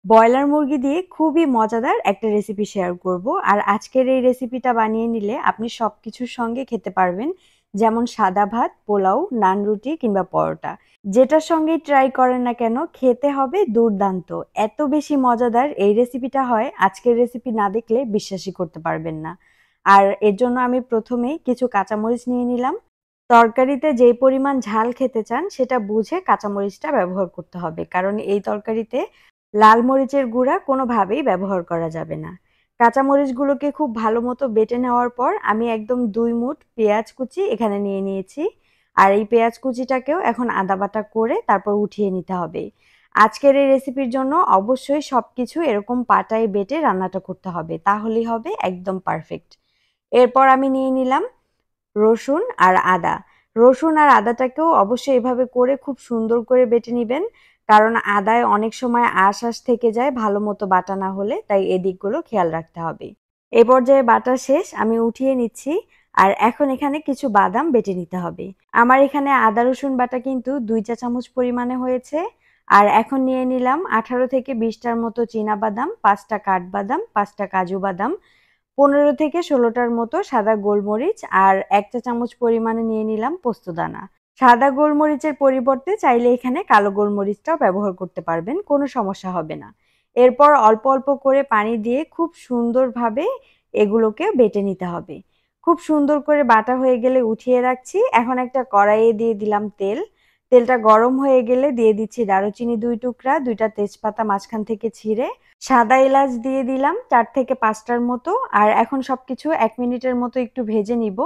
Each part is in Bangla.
ব্রয়লার মুরগি দিয়ে খুবই মজাদার একটা রেসিপি শেয়ার করব। আর আজকের এই রেসিপিটা বানিয়ে নিলে আপনি সবকিছুর সঙ্গে খেতে পারবেন। যেমন সাদা ভাত, পোলাও, নান রুটি কিংবা পরোটা। যেটার সঙ্গেই ট্রাই করেন না কেন খেতে হবে দুর্দান্ত। এত বেশি মজাদার এই রেসিপিটা হয় আজকের রেসিপি না দেখলে বিশ্বাসই করতে পারবেন না। আর এর জন্য আমি প্রথমেই কিছু কাঁচামরিচ নিয়ে নিলাম। তরকারিতে যেই পরিমাণ ঝাল খেতে চান সেটা বুঝে কাঁচামরিচটা ব্যবহার করতে হবে। কারণ এই তরকারিতে লাল মরিচের গুঁড়া কোনোভাবেই ব্যবহার করা যাবে না। কাঁচামরিচগুলোকে খুব ভালো মতো বেটে নেওয়ার পর আমি একদম ২ মুঠ পেঁয়াজ কুচি এখানে নিয়ে নিয়েছি। আর এই পেঁয়াজ কুচিটাকেও এখন আদা বাটা করে তারপর উঠিয়ে নিতে হবে। আজকের এই রেসিপির জন্য অবশ্যই সবকিছু এরকম পাটায় বেটে রান্নাটা করতে হবে। তাহলেই হবে একদম পারফেক্ট। এরপর আমি নিয়ে নিলাম রসুন আর আদা। রসুন আর আদাটাকেও অবশ্যই এভাবে করে খুব সুন্দর করে বেটে নিবেন। কারণ আদায় অনেক সময় আঁশ থেকে যায় ভালো মতো বাটা না হলে, তাই এদিকগুলো খেয়াল রাখতে হবে। এ পর্যায়ে বাটা শেষ, আমি উঠিয়ে নিচ্ছি। আর এখন এখানে কিছু বাদাম বেটে নিতে হবে। আমার এখানে আদা রসুন বাটা কিন্তু ২ চা চামচ পরিমাণে হয়েছে। আর এখন নিয়ে নিলাম ১৮ থেকে ২০টার মতো চীনা বাদাম, ৫টা কাঠবাদাম, ৫টা কাজু বাদাম, ১৫ থেকে ১৬টার মতো সাদা গোলমরিচ আর ১ চা চামচ পরিমাণে নিয়ে নিলাম পোস্তদানা। সাদা গোলমরিচের পরিবর্তে চাইলে এখানে কালো গোলমরিচটাও ব্যবহার করতে পারবেন, কোনো সমস্যা হবে না। এরপর অল্প অল্প করে পানি দিয়ে খুব সুন্দরভাবে এগুলোকে বেটে নিতে হবে। খুব সুন্দর করে বাটা হয়ে গেলে উঠিয়ে রাখছি। এখন একটা কড়াইয়ে দিয়ে দিলাম তেল। তেলটা গরম হয়ে গেলে দিয়ে দিচ্ছি দারুচিনি ২ টুকরা, ২টা তেজপাতা মাঝখান থেকে ছিঁড়ে, সাদা এলাচ দিয়ে দিলাম ৪ থেকে ৫টার মতো। আর এখন সবকিছু ১ মিনিটের মতো একটু ভেজে নিব।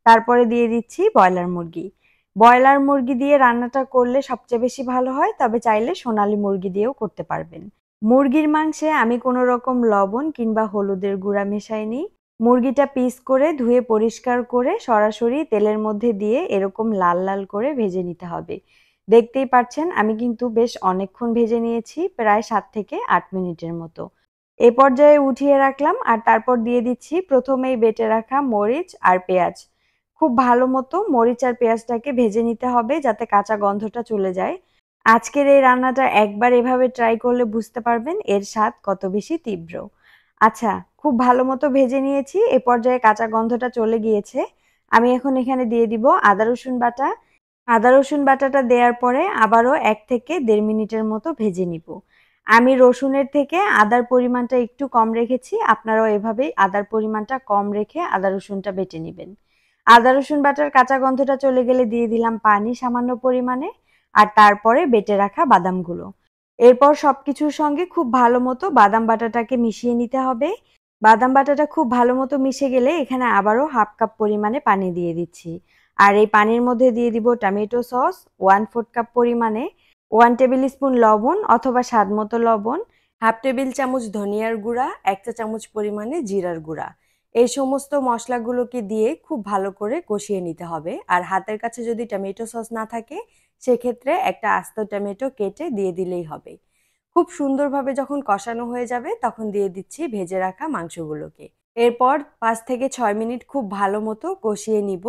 তারপরে দিয়ে দিচ্ছি ব্রয়লার মুরগি। ব্রয়লার মুরগি দিয়ে রান্নাটা করলে সবচেয়ে বেশি ভালো হয়, তবে চাইলে সোনালী মুরগি দিয়েও করতে পারবেন। মুরগির মাংসে আমি কোনো রকম লবণ কিংবা হলুদের গুঁড়া মেশাইনি। মুরগিটা পিস করে ধুয়ে পরিষ্কার করে সরাসরি তেলের মধ্যে দিয়ে এরকম লাল লাল করে ভেজে নিতে হবে। দেখতেই পাচ্ছেন আমি কিন্তু বেশ অনেকক্ষণ ভেজে নিয়েছি, প্রায় ৭ থেকে ৮ মিনিটের মতো। এ পর্যায়ে উঠিয়ে রাখলাম আর তারপর দিয়ে দিচ্ছি প্রথমেই বেটে রাখা মরিচ আর পেঁয়াজ। খুব ভালো মতো মরিচ আর পেঁয়াজটাকে ভেজে নিতে হবে যাতে কাঁচা গন্ধটা চলে যায়। আজকের এই রান্নাটা একবার এভাবে ট্রাই করলে বুঝতে পারবেন এর স্বাদ কত বেশি তীব্র। আচ্ছা, খুব ভালো মতো ভেজে নিয়েছি। এ পর্যায়ে কাঁচা গন্ধটা চলে গিয়েছে। আমি এখন এখানে দিয়ে দিব আদা রসুন বাটা। আদা রসুন বাটাটা দেওয়ার পরে আবারও ১ থেকে ১.৫ মিনিটের মতো ভেজে নিব। আমি রসুনের থেকে আদার পরিমাণটা একটু কম রেখেছি। আপনারাও এভাবেই আদার পরিমাণটা কম রেখে আদা রসুনটা বেটে নিবেন। আদা রসুন বাটার কাঁচা গন্ধটা চলে গেলে দিয়ে দিলাম পানি সামান্য পরিমাণে। আর তারপরে বেটে রাখা বাদামগুলো। এরপর সবকিছুর সঙ্গে খুব ভালো মতো বাদাম বাটাটাকে মিশিয়ে নিতে হবে। বাদাম বাটাটা খুব ভালো মতো মিশে গেলে এখানে আবারও ১/২ কাপ পরিমাণে পানি দিয়ে দিচ্ছি। আর এই পানির মধ্যে দিয়ে দিব টমেটো সস 1/4 কাপ পরিমাণে, 1 টেবিল স্পুন লবণ অথবা স্বাদমতো লবণ, 1/2 টেবিল চামচ ধনিয়ার গুঁড়া, ১ চা চামচ পরিমাণে জিরার গুঁড়া। এই সমস্ত মশলাগুলোকে দিয়ে খুব ভালো করে কষিয়ে নিতে হবে। আর হাতের কাছে যদি টমেটো সস না থাকে সেক্ষেত্রে একটা আস্ত টমেটো কেটে দিয়ে দিলেই হবে। খুব সুন্দরভাবে যখন কষানো হয়ে যাবে তখন দিয়ে দিচ্ছি ভেজে রাখা মাংসগুলোকে। এরপর ৫ থেকে ৬ মিনিট খুব ভালো মতো কষিয়ে নিব।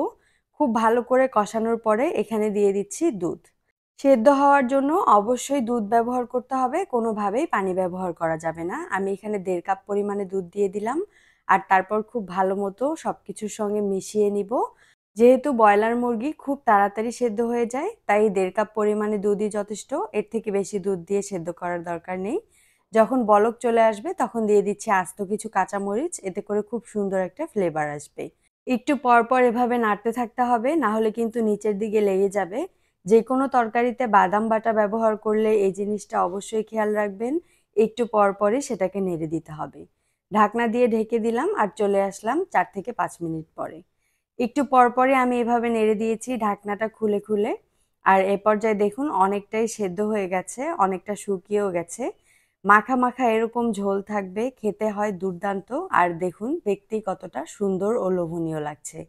খুব ভালো করে কষানোর পরে এখানে দিয়ে দিচ্ছি দুধ। সেদ্ধ হওয়ার জন্য অবশ্যই দুধ ব্যবহার করতে হবে, কোনোভাবেই পানি ব্যবহার করা যাবে না। আমি এখানে ১.৫ কাপ পরিমাণে দুধ দিয়ে দিলাম। আর তারপর খুব ভালো মতো সবকিছুর সঙ্গে মিশিয়ে নিব। যেহেতু ব্রয়লার মুরগি খুব তাড়াতাড়ি সেদ্ধ হয়ে যায়, তাই ১.৫ কাপ পরিমাণে দুধই যথেষ্ট। এর থেকে বেশি দুধ দিয়ে সেদ্ধ করার দরকার নেই। যখন বলক চলে আসবে তখন দিয়ে দিচ্ছি আস্ত কিছু কাঁচামরিচ, এতে করে খুব সুন্দর একটা ফ্লেভার আসবে। একটু পরপর এভাবে নাড়তে থাকতে হবে, না হলে কিন্তু নিচের দিকে লেগে যাবে। যেকোনো তরকারিতে বাদাম বাটা ব্যবহার করলে এই জিনিসটা অবশ্যই খেয়াল রাখবেন। একটু পরপরই সেটাকে নেড়ে দিতে হবে। ঢাকনা দিয়ে ঢেকে দিলাম আর চলে আসলাম ৪ থেকে ৫ মিনিট পরে। একটু পরপরই আমি এভাবে নেড়ে দিয়েছি ঢাকনাটা খুলে খুলে। আর এ পর্যায়ে দেখুন অনেকটাই সেদ্ধ হয়ে গেছে, অনেকটা শুকিয়েও গেছে। মাখা মাখা এরকম ঝোল থাকবে, খেতে হয় দুর্দান্ত। আর দেখুন দেখতেই কতটা সুন্দর ও লোভনীয় লাগছে।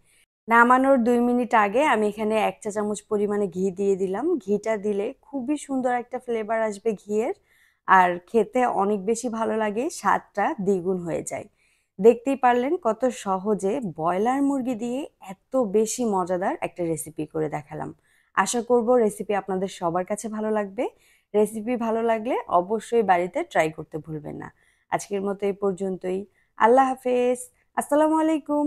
নামানোর ২ মিনিট আগে আমি এখানে ১ চা চামচ পরিমাণে ঘি দিয়ে দিলাম। ঘিটা দিলে খুবই সুন্দর একটা ফ্লেভার আসবে ঘিয়ের। আর খেতে অনেক বেশি ভালো লাগে, স্বাদটা দ্বিগুণ হয়ে যায়। দেখতেই পারলেন কত সহজে ব্রয়লার মুরগি দিয়ে এত বেশি মজাদার একটা রেসিপি করে দেখালাম। আশা করব রেসিপি আপনাদের সবার কাছে ভালো লাগবে। রেসিপি ভালো লাগলে অবশ্যই বাড়িতে ট্রাই করতে ভুলবেন না। আজকের মতো এই পর্যন্তই। আল্লাহ হাফেজ। আসসালামু আলাইকুম।